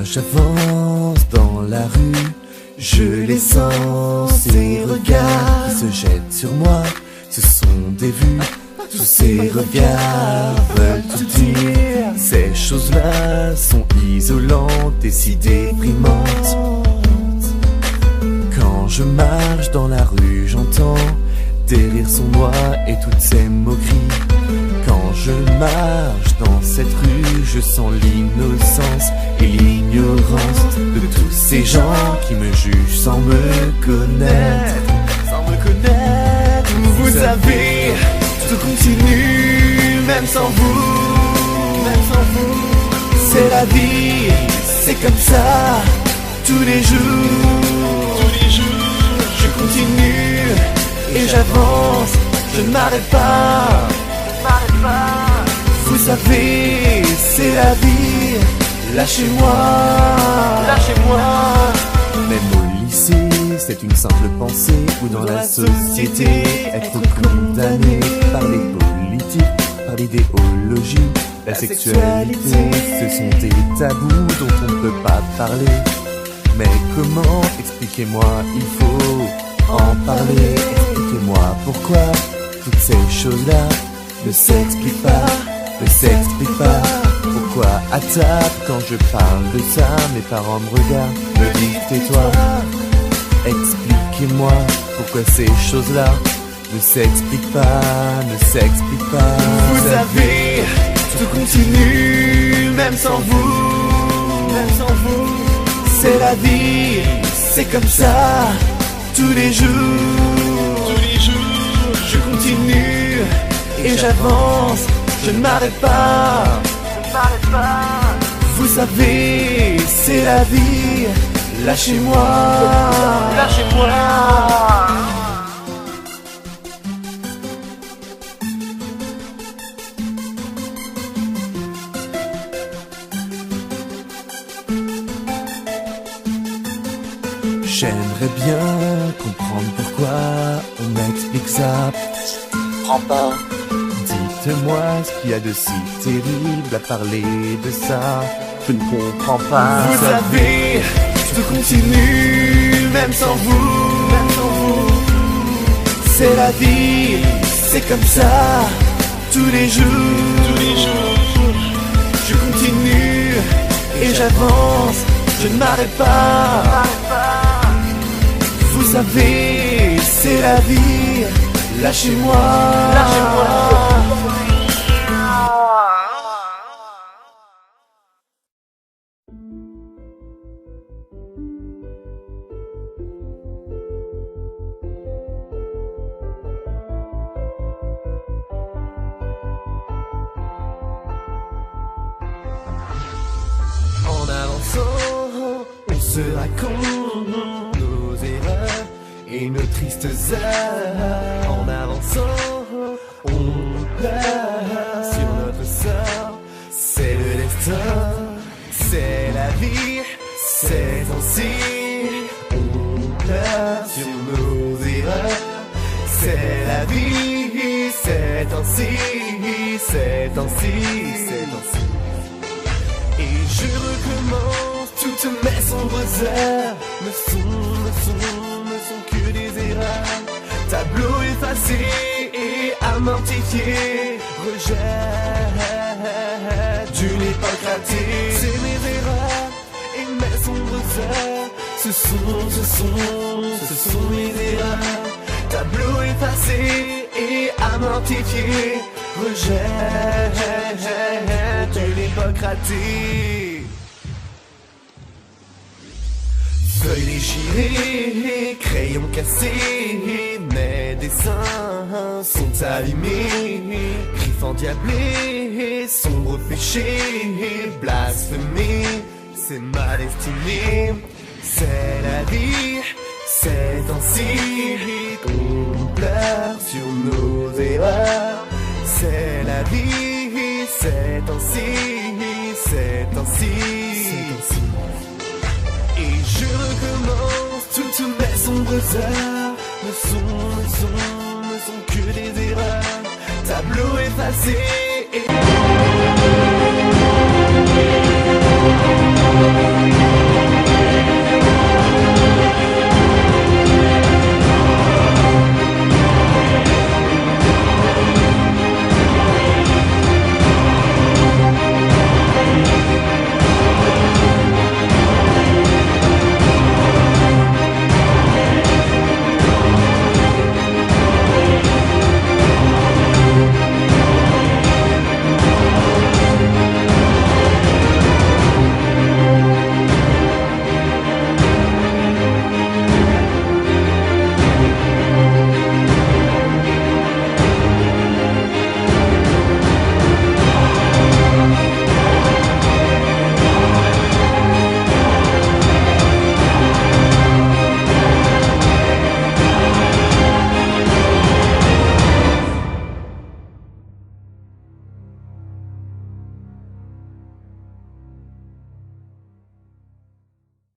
j'avance dans la rue, je les sens, ces regards qui se jettent sur moi, ce sont des vues. Tous ces regards veulent tout dire. Ces choses-là sont isolantes et si déprimantes. Quand je marche dans la rue, j'entends des rires sournois et toutes ces moqueries. Quand je marche dans cette rue, je sens l'innocence et l'ignorance de tous ces gens qui me jugent sans me connaître. Vous savez, tout continue, même sans vous. C'est la vie, c'est comme ça, tous les jours. Je continue et j'avance, je ne m'arrête pas. Vous savez, c'est la vie, lâchez-moi. Même au lycée, c'est une simple pensée. Ou dans la société, être condamné par les politiques, par l'idéologie, la sexualité. Ce sont des tabous dont on ne peut pas parler. Mais comment, expliquez-moi, il faut en parler. Expliquez-moi pourquoi toutes ces choses-là ne s'expliquent pas. Pourquoi à table, quand je parle de ça, mes parents me regardent, me disent tais-toi. Expliquez-moi pourquoi ces choses-là ne s'expliquent pas. Vous savez, tout continue, même sans vous. C'est la vie, c'est comme ça, tous les jours. Je continue et j'avance, je ne m'arrête pas. Vous savez, c'est la vie, lâchez-moi. J'aimerais bien comprendre pourquoi on m'explique ça. Je comprends pas. Dites-moi ce qu'il y a de si terrible à parler de ça. Je ne comprends pas. Vous savez, tout continue, même sans vous. C'est la vie, c'est comme ça, tous les jours. Je continue et j'avance, je ne m'arrête pas. Vous savez, c'est la vie, lâchez-moi. En avançant, on se raconte nos erreurs et nos tristes heures. En avançant, on pleure sur notre sort. C'est le destin, c'est la vie, c'est ainsi. On pleure sur nos erreurs. C'est la vie, c'est ainsi. Et je recommence toutes mes sombres heures. Ne sont que des erreurs. Tableau effacé et amortifié. Rejet d'une époque ratée. C'est mes erreurs et mes sombres heures. Ce sont mes erreurs. Tableau effacé et amortifié. Rejet d'une époque ratée. Feuilles déchirées, crayons cassés, mes dessins sont abîmés. Griffes endiablées, sombres péchés, blasphémés, c'est ma destinée. C'est la vie, c'est ainsi. On pleure sur nos erreurs. C'est la vie, c'est ainsi. Et je recommence toutes mes sombres heures. Ne sont que des erreurs. Tableau effacé et